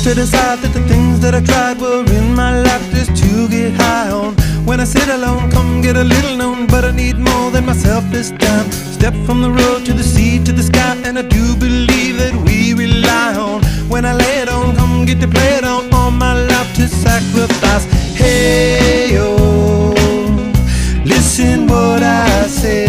to decide that the things that I tried were in my life just to get high on. When I sit alone, come get a little known, but I need more than myself this time. Step from the road to the sea to the sky, and I do believe that we rely on. When I lay it on, come get to play it on, all my life to sacrifice. Hey, oh, listen what I say.